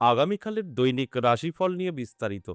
আগামীকালের দৈনিক রাশিফল নিয়ে বিস্তারিত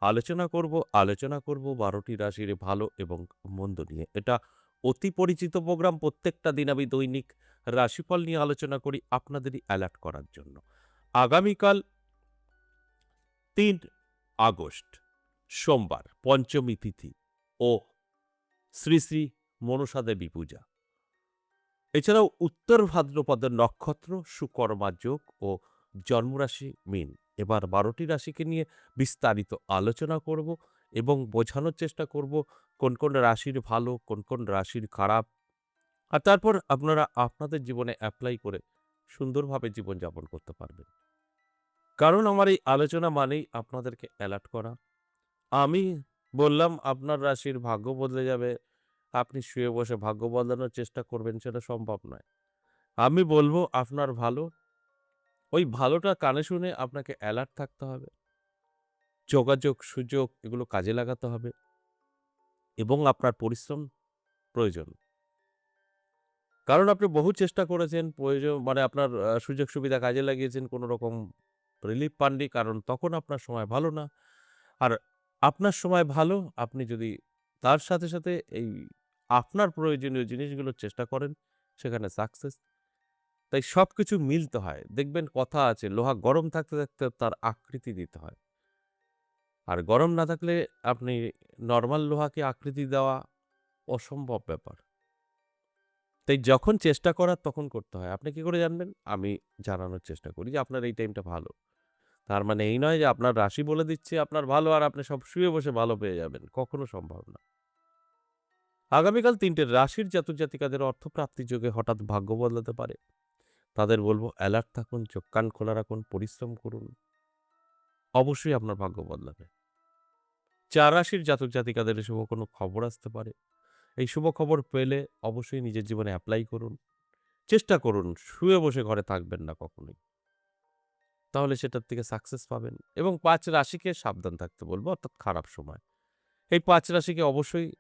আলোচনা করব ১২টি রাশির ভালো এবং মন্দ নিয়ে। এটা অতি পরিচিত প্রোগ্রাম। প্রত্যেকটা দিন আমি দৈনিক রাশিফল নিয়ে আলোচনা করি আপনাদেরই অ্যালার্ট করার জন্য। আগামীকাল ৩ আগস্ট সোমবার, পঞ্চমী তিথি ও শ্রী শ্রী মনসা দেবী পূজা। এছাড়াও উত্তর ভাদ্রপদের নক্ষত্র সুকর্মা যোগ ও জন্মরাশি মীন। এবার ১২টি রাশিকে নিয়ে বিস্তারিত আলোচনা করব এবং বোঝানোর চেষ্টা করব কোন কোন রাশির ভালো, কোন কোন রাশির খারাপ। আর তারপর আপনারা আপনাদের জীবনে এপ্লাই করে সুন্দরভাবে জীবনযাপন করতে পারবেন। কারণ আমার এই আলোচনা মানেই আপনাদেরকে অ্যালার্ট করা। আমি বললাম আপনার রাশির ভাগ্য বদলে যাবে, আপনি শুয়ে বসে ভাগ্য বদলানোর চেষ্টা করবেন, সেটা সম্ভব নয়। আমি বলব আপনার ভালো, ওই ভালোটা কানে শুনে আপনাকে অ্যালার্ট থাকতে হবে। যোগাযোগ, সুযোগ এগুলো কাজে লাগাতে হবে এবং আপনার পরিশ্রম প্রয়োজন। কারণ আপনি বহু চেষ্টা করেছেন, প্রয়োজন মানে আপনার সুযোগ সুবিধা কাজে লাগিয়েছেন, কোনো রকম রিলিফ পাননি কারণ তখন আপনার সময় ভালো না। আর আপনার সময় ভালো, আপনি যদি তার সাথে, সাথে এই আপনার প্রয়োজনীয় জিনিসগুলোর চেষ্টা করেন, সেখানে সাকসেস। তাই সবকিছু মিলতে হয়। দেখবেন কথা আছে, লোহা গরম থাকতে, থাকতে তার আকৃতি দিতে হয়। আর গরম না থাকলে আপনি নরমাল লোহাকে আকৃতি দেওয়া অসম্ভব ব্যাপার। তাই যখন চেষ্টা করার তখন করতে হয়। আপনি কি করে জানবেন? আমি জানানোর চেষ্টা করি যে আপনার এই টাইমটা ভালো। তার মানে এই নয় যে আপনার রাশি বলে দিচ্ছে আপনার ভালো আর আপনি সব শুয়ে বসে ভালো পেয়ে যাবেন। কখনো সম্ভব না। আগামীকাল ৩ টে রাশির জাতক-জাতিকাদের অর্থপ্রাপ্তির যোগে হঠাৎ ভাগ্য বদলাতে পারে। তাদের বলব অ্যালার্ট থাকুন, চোখ কান খোলা রাখুন, পরিশ্রম করুন। অবশ্যই আপনার ভাগ্য বদলাবে। ৪ রাশির জাতক-জাতিকাদের শুভ কোনো খবর আসতে পারে। এই শুভ খবর পেলে অবশ্যই নিজের জীবনে এপ্লাই করুন। চেষ্টা করুন শুয়ে বসে ঘরে থাকবেন না কখনোই। তাহলে সেটার থেকে সাকসেস পাবেন এবং ৫ রাশিকে সাবধান থাকতে বলব অর্থাৎ খারাপ সময়। এই ৫ রাশিকে অবশ্যই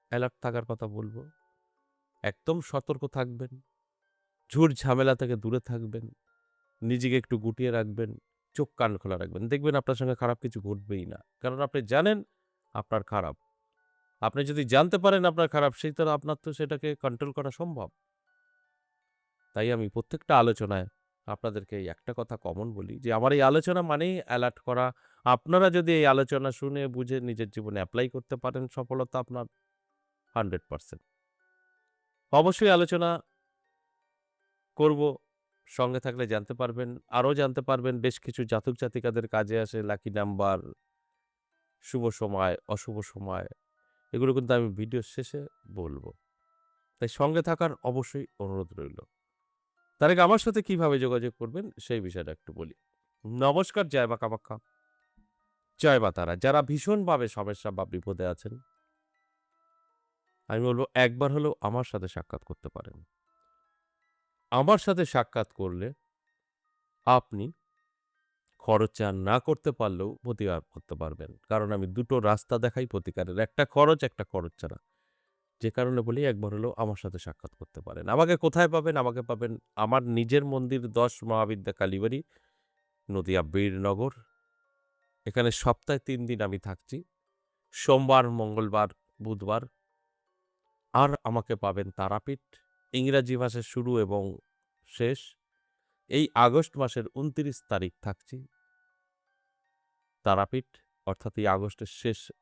অ্যালার্ট থাকার কথা বলব। একদম সতর্ক থাকবেন। ঝুট ঝামেলা থেকে দূরে থাকবেন। নিজেকে একটু গুটিয়ে রাখবেন। চোখ কান খোলা রাখবেন। দেখবেন আপনার সঙ্গে খারাপ কিছু ঘটবেই না। কারণ আপনি জানেন আপনার খারাপ। আপনি যদি জানতে পারেন আপনার খারাপ আপনার তো সেটাকে কন্ট্রোল করা সম্ভব। তাই আমি প্রত্যেকটা আলোচনায় আপনাদেরকে এই একটা কথা কমন বলি যে, আমার এই আলোচনা মানেই অ্যালার্ট করা। আপনারা যদি এই আলোচনা শুনে বুঝে নিজের জীবনে এপ্লাই করতে পারেন, সফলতা আপনার 100%। অবশ্যই আলোচনা করব। সঙ্গে থাকলে জানতে পারবেন। আরও জানতে পারবেন বেশ কিছু জাতক জাতিকাদের কাজে আসে লাকি নাম্বার, শুভ সময়, অশুভ সময় এগুলো কিন্তু আমি ভিডিওর শেষে বলব। তাই সঙ্গে থাকার অবশ্যই অনুরোধ রইল। তার আগে আমার সাথে কিভাবে যোগাযোগ করবেন সেই বিষয়টা একটু বলি। নমস্কার, জয় মা কামাখ্যা, জয় মা তারা। যারা ভীষণভাবে সমস্যা বা বিপদে আছেন, আমি বলব একবার হলেও আমার সাথে সাক্ষাৎ করতে পারেন। আমার সাথে সাক্ষাৎ করলে আপনি খরচা না করতে পারলেও প্রতিকার করতে পারবেন। কারণ আমি দুটো রাস্তা দেখাই প্রতিকারের। একটা খরচ, একটা খরচ ছাড়া। যে কারণে বলি একবার হলেও আমার সাথে সাক্ষাৎ করতে পারেন। আমাকে কোথায় পাবেন? আমাকে পাবেন আমার নিজের মন্দির ১০ মহাবিদ্যা কালীবাড়ি, নদিয়া বীরনগর। এখানে সপ্তাহে ৩ দিন আমি থাকছি। সোমবার, মঙ্গলবার, বুধবার। আর আমাকে পাবেন তারাপীঠ। ইংরাজি মাসের শুরু এবং শেষ। এই আগস্ট মাসের ২৯ তারিখ থাকছি তারাপীঠ। অর্থাৎ এই আগস্টের শেষ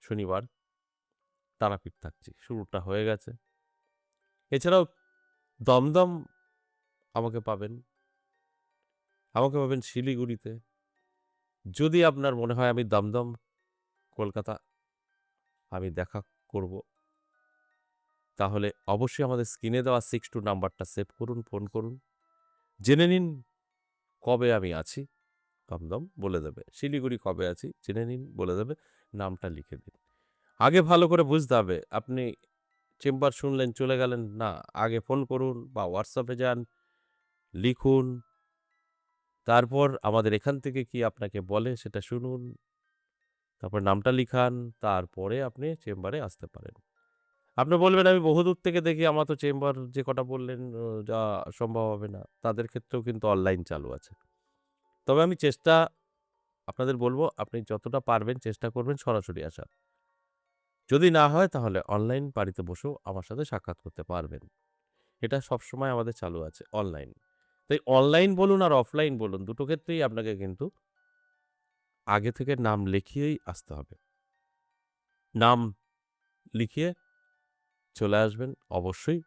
শনিবার তারাপীঠ থাকছি। শুরুটা হয়ে গেছে। এছাড়াও দমদম আমাকে পাবেন। আমাকে পাবেন শিলিগুড়িতে। যদি আপনার মনে হয় আমি দমদম, কলকাতা আমি দেখা করব, তাহলে অবশ্যই আমাদের স্ক্রিনে দেওয়া 62 নাম্বারটা সেভ করুন, ফোন করুন। জেনে নিন কবে আমি আছি। দমদম বলে দেবে। শিলিগুড়ি কবে আছি জেনে নিন বলে দেবে। নামটা লিখে দিন। আগে ভালো করে বুঝতে হবে। আপনি চেম্বার শুনলেন চলে গেলেন না। আগে ফোন করুন বা WhatsApp এ যান, লিখুন। তারপর আমাদের এখান থেকে কি আপনাকে বলে সেটা শুনুন। তারপর নামটা লিখান। তারপরে আপনি চেম্বারে আসতে পারেন। আপনি বলবেন, "আমি বহুদূর থেকে দেখি, আমার তো চেম্বার যে কটা বললেন যাওয়া সম্ভব হবে না।" তাদের ক্ষেত্রেও কিন্তু অনলাইন চালু আছে। তবে আমি আপনাদের বলব, আপনি যতটা পারবেন চেষ্টা করবেন সরাসরি আসার। যদি না হয় তাহলে অনলাইন বাড়িতে বসেও আমার সাথে সাক্ষাৎ করতে পারবেন। এটা সবসময় আমাদের চালু আছে অনলাইন। তাই অনলাইন বলুন আর অফলাইন বলুন, দুটো ক্ষেত্রেই আপনাকে কিন্তু আগে থেকে নাম লিখিয়েই আসতে হবে। নাম লিখিয়ে চলে আসবেন। অবশ্যই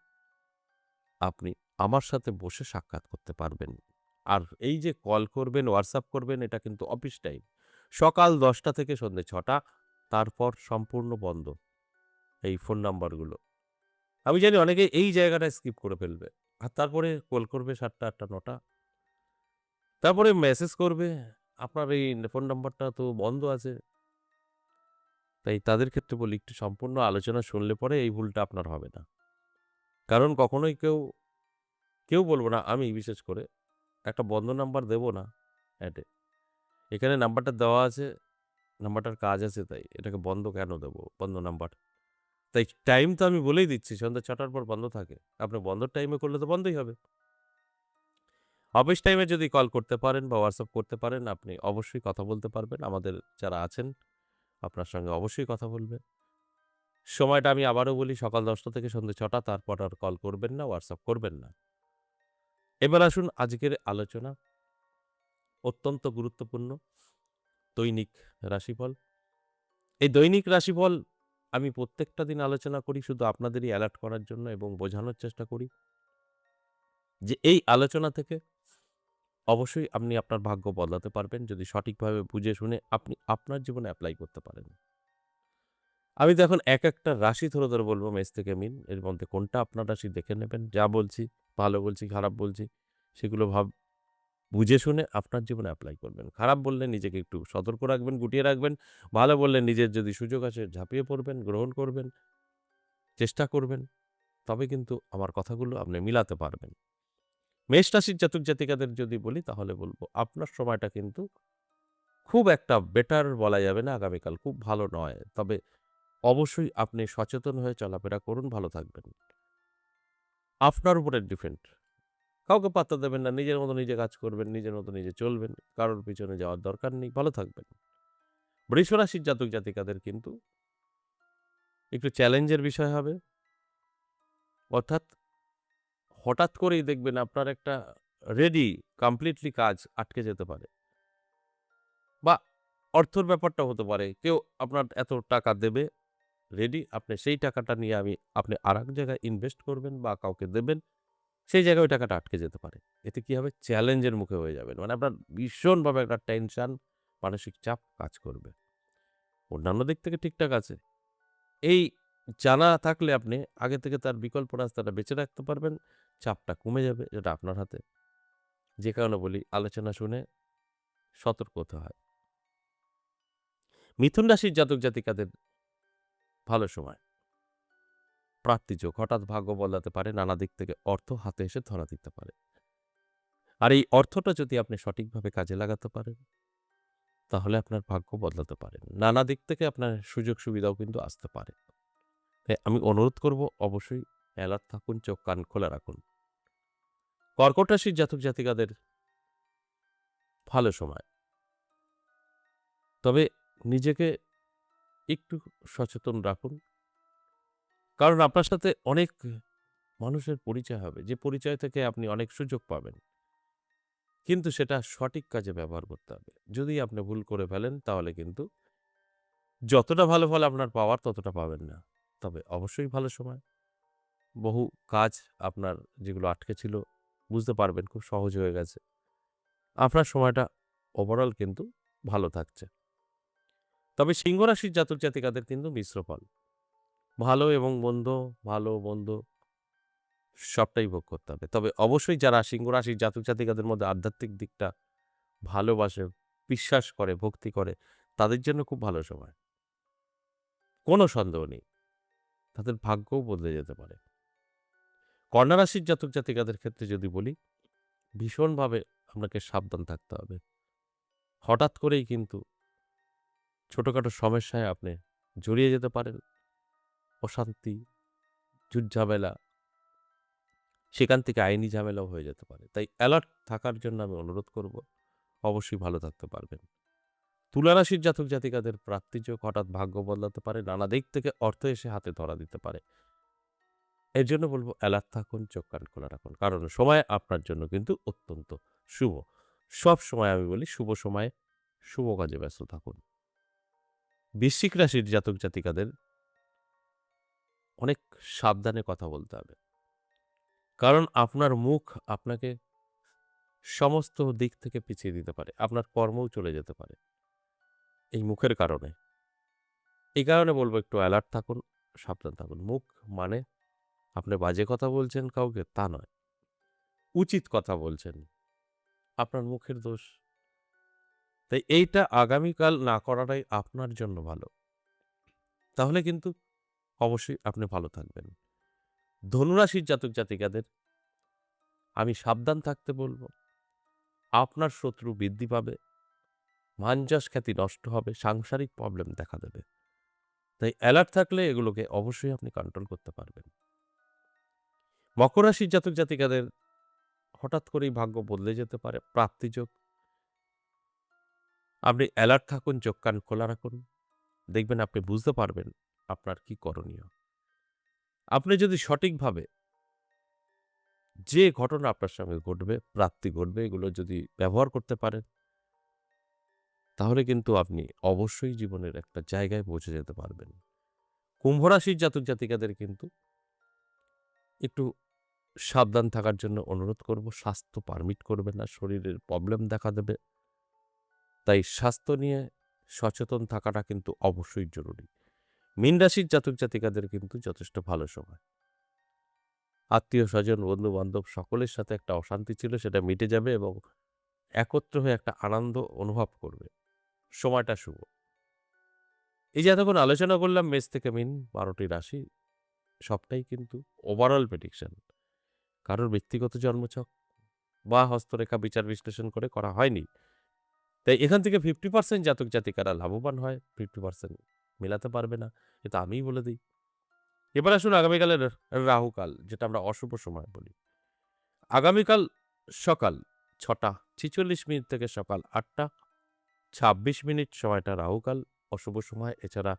আপনি আমার সাথে বসে সাক্ষাৎ করতে পারবেন। আর এই যে কল করবেন, WhatsApp করবেন, এটা কিন্তু অফিস টাইম। সকাল ১০টা থেকে সন্ধ্যে ৬টা, তারপর সম্পূর্ণ বন্ধ এই ফোন নাম্বারগুলো। আমি জানি অনেকে এই জায়গাটায় স্কিপ করে ফেলবে। আর তারপরে কল করবে ৭টা, ৮টা, ৯টা। তারপরে মেসেজ করবে, আপনার এই ফোন নাম্বারটা তো বন্ধ আছে। তাই তাদের ক্ষেত্রে বলি, একটু সম্পূর্ণ আলোচনা শুনলে পরে এই ভুলটা আপনার হবে না। কারণ কখনোই কেউ বলব না, আমি বিশেষ করে একটা বন্ধ নাম্বার দেব না অ্যাডে। এখানে নাম্বারটা দেওয়া আছে, নাম্বারটার কাজ আছে তাই। এটাকে বন্ধ কেন দেব? বন্ধ নাম্বার। তাই টাইম তো আমি বলেই দিচ্ছি সন্ধ্যা ৬টার পর বন্ধ থাকে। আপনি বন্ধর টাইমে করলে তো বন্ধই হবে। অফিস টাইমে যদি কল করতে পারেন বা WhatsApp করতে পারেন, আপনি অবশ্যই কথা বলতে পারবেন। আমাদের যারা আছেন আপনার সঙ্গে অবশ্যই কথা বলবে। সময়টা আমি আবারও বলি, সকাল ১০টা থেকে সন্ধ্যে ৬টা, তারপর আর কল করবেন না, WhatsApp করবেন না। এবার আসুন আজকের আলোচনা, অত্যন্ত গুরুত্বপূর্ণ দৈনিক রাশিফল। এই দৈনিক রাশিফল আমি প্রত্যেকটা দিন আলোচনা করি শুধু আপনাদেরই অ্যালার্ট করার জন্য এবং বোঝানোর চেষ্টা করি যে এই আলোচনা থেকে অবশ্যই আপনি আপনার ভাগ্য বদলাতে পারবেন যদি সঠিকভাবে বুঝে শুনে আপনি আপনার জীবনে এপ্লাই করতে পারেন। আমি তো এখন একটা রাশি ধরে বলব, মেষ থেকে মীন। এর মধ্যে কোনটা আপনার রাশি দেখে নেবেন। যা বলছি, ভালো বলছি, খারাপ বলছি, সেগুলো বুঝে শুনে আপনার জীবনে এপ্লাই করবেন। খারাপ বললে নিজেকে একটু সতর্ক রাখবেন, গুটিয়ে রাখবেন। ভালো বললে নিজের যদি সুযোগ আসে ঝাঁপিয়ে পড়বেন, গ্রহণ করবেন, চেষ্টা করবেন। তবে কিন্তু আমার কথাগুলো আপনি মিলাতে পারবেন। মেষ রাশির জাতক জাতিকাদের যদি বলি তাহলে বলব, আপনার সময়টা কিন্তু খুব একটা বেটার বলা যাবে না, আগামীকাল খুব ভালো নয়। তবে অবশ্যই আপনি সচেতন হয়ে চলাফেরা করুন, ভালো থাকবেন। আপনার উপরে ডিপেন্ড। কাউকে পাত্তা দেবেন না। নিজের মতো নিজে কাজ করবেন, নিজের মতো নিজে চলবেন। কারোর পিছনে যাওয়ার দরকার নেই। ভালো থাকবেন। বৃষ রাশির জাতক জাতিকাদের কিন্তু একটু চ্যালেঞ্জের বিষয় হবে। অর্থাৎ হঠাৎ করেই দেখবেন আপনার একটা রেডি কমপ্লিটলি কাজ আটকে যেতে পারে। বা অর্থর ব্যাপারটা হতে পারে। কেউ আপনার এত টাকা দেবে রেডি, আপনি সেই টাকাটা নিয়ে আপনি আরেক জায়গায় ইনভেস্ট করবেন বা কাউকে দেবেন। সেই জায়গায় ওই টাকাটা আটকে যেতে পারে। এতে কি হবে? চ্যালেঞ্জের মুখে হয়ে যাবেন। মানে আপনার ভীষণভাবে একটা টেনশন, মানসিক চাপ কাজ করবে। অন্যান্য দিক থেকে ঠিকঠাক আছে। এই জানা থাকলে আপনি আগে থেকে তার বিকল্প রাস্তাটা বেছে রাখতে পারবেন। চাপটা কমে যাবে। এটা আপনার হাতে। যে কারণে বলি, আলোচনা শুনে সতর্ক হতে হয়। মিথুন রাশির জাতক জাতিকাদের ভালো সময়। প্রাপ্তিযোগ, হঠাৎ ভাগ্য বদলাতে পারে। নানা দিক থেকে অর্থ হাতে এসে ধরা দিতে পারে। আর এই অর্থটা যদি আপনি সঠিকভাবে কাজে লাগাতে পারেন, তাহলে আপনার ভাগ্য বদলাতে পারেন। নানা দিক থেকে আপনার সুযোগ সুবিধাও কিন্তু আসতে পারে। তাই আমি অনুরোধ করব, অবশ্যই অ্যালার্ট থাকুন, চোখ কান খোলা রাখুন। কর্কট রাশির জাতক জাতিকাদের ভালো সময়। তবে নিজেকে একটু সচেতন রাখুন। কারণ আপনার সাথে অনেক মানুষের পরিচয় হবে। যে পরিচয় থেকে আপনি অনেক সুযোগ পাবেন। কিন্তু সেটা সঠিক কাজে ব্যবহার করতে হবে। যদি আপনি ভুল করে ফেলেন তাহলে কিন্তু যতটা ভালো ফল আপনার পাওয়ার ততটা পাবেন না। তবে অবশ্যই ভালো সময়। বহু কাজ আপনার যেগুলো আটকে ছিল বুঝতে পারবেন, খুব সহজ হয়ে গেছে। আপনার সময়টা ওভারঅল কিন্তু ভালো থাকছে। তবে সিংহ রাশির জাতক জাতিকাদের কিন্তু মিশ্র ফল। ভালো এবং মন্দ, ভালো মন্দ সবটাই ভোগ করতে হবে। তবে অবশ্যই যারা সিংহ রাশির জাতক জাতিকাদের মধ্যে আধ্যাত্মিক দিকটা ভালোবাসে, বিশ্বাস করে, ভক্তি করে, তাদের জন্য খুব ভালো সময়। কোনো সন্দেহ নেই। তাদের ভাগ্যও বদলে যেতে পারে। কন্যা রাশির জাতক জাতিকাদের ক্ষেত্রে যদি বলি, ভীষণভাবে আপনাকে সাবধান থাকতে হবে। হঠাৎ করেই কিন্তু ছোটখাটো সমস্যায় আপনি জড়িয়ে যেতে পারেন। অশান্তি, ঝুট-ঝামেলা, সেখান থেকে আইনি ঝামেলাও হয়ে যেতে পারে। তাই অ্যালার্ট থাকার জন্য আমি অনুরোধ করব। অবশ্যই ভালো থাকতে পারবেন। তুলা রাশির জাতক জাতিকাদের প্রাপ্তিযোগ, হঠাৎ ভাগ্য বদলাতে পারে, নানা দিক থেকে অর্থ এসে হাতে ধরা দিতে পারে। এর জন্য বলব অ্যালার্ট থাকুন, চোখ কান খোলা রাখুন। কারণ সময় আপনার জন্য কিন্তু অত্যন্ত শুভ। সবসময় আমি বলি শুভ সময়ে শুভ কাজে ব্যস্ত থাকুন। বৃশ্চিক রাশির জাতক জাতিকাদের অনেক সাবধানে কথা বলতে হবে। কারণ আপনার মুখ আপনাকে সমস্ত দিক থেকে পিছিয়ে দিতে পারে। আপনার কর্মও চলে যেতে পারে এই মুখের কারণে। এই কারণে বলব একটু অ্যালার্ট থাকুন, সাবধান থাকুন। মুখ মানে আপনি বাজে কথা বলছেন কাউকে তা নয়। উচিত কথা বলছেন। আপনার মুখের দোষ। তাই এইটা আগামীকাল না করাটাই আপনার জন্য ভালো। তাহলে কিন্তু অবশ্যই আপনি ভালো থাকবেন। ধনুরাশির জাতক জাতিকাদের আমি সাবধান থাকতে বলব। আপনার শত্রু বৃদ্ধি পাবে, মান-যশ খ্যাতি নষ্ট হবে, সাংসারিক প্রবলেম দেখা দেবে। তাই অ্যালার্ট থাকলে এগুলোকে অবশ্যই আপনি কন্ট্রোল করতে পারবেন। মকর রাশির জাতক জাতিকাদের হঠাৎ করেই ভাগ্য বদলে যেতে পারে, প্রাপ্তিযোগ। আপনি অ্যালার্ট থাকুন, চোখ কান খোলা রাখুন। দেখবেন আপনি বুঝতে পারবেন আপনার কি করণীয়। আপনি যদি সঠিকভাবে যে ঘটনা আপনার সঙ্গে ঘটবে, প্রাপ্তি ঘটবে, এগুলো যদি ব্যবহার করতে পারেন, তাহলে কিন্তু আপনি অবশ্যই জীবনের একটা জায়গায় পৌঁছে যেতে পারবেন। কুম্ভ রাশির জাতক জাতিকাদের কিন্তু একটু সাবধান থাকার জন্য অনুরোধ করব। স্বাস্থ্য পারমিট করবে না, শরীরের প্রবলেম দেখা দেবে। তাই স্বাস্থ্য নিয়ে সচেতন থাকাটা কিন্তু অবশ্যই জরুরি। মীন রাশির জাতক জাতিকাদের কিন্তু যথেষ্ট ভালো সময়। আত্মীয়-স্বজন, বন্ধু-বান্ধব সকলের সাথে একটা অশান্তি ছিল সেটা মিটে যাবে এবং একত্র হয়ে একটা আনন্দ অনুভব করবে। সময়টা শুভ। এই যে এতক্ষণ আলোচনা করলাম মেষ থেকে মীন ১২টি রাশি, সবটাই কিন্তু ওভারঅল প্রেডিকশন। কারোর ব্যক্তিগত জন্মছক বা হস্তরেখা বিচার বিশ্লেষণ করে করা হয়নি। তাই এখান থেকে 50% জাতক জাতিকারা লাভবান হয়, 50% মেলাতে পারবে না। এটা আমিই বলে দেই। এবার আসুন আগামীকালের রাহুকাল, যেটা আমরা অশুভ সময় বলি। আগামীকাল সকাল ৬টা ৪৬ থেকে সকাল ৮টা ২৬ সময়টা রাহুকাল, অশুভ সময়। এছাড়া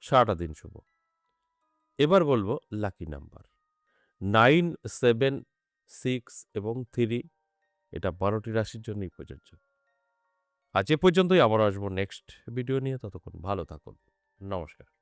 সারাটা দিন শুভ। এবার বলব লাকি নাম্বার ৯, ৭, ৬ এবং ৩। এটা ১২টি রাশির জন্যই প্রযোজ্য। আজ এ পর্যন্তই, আবারও আসবো নেক্সট ভিডিও নিয়ে। ততক্ষণ ভালো থাকুন। নমস্কার।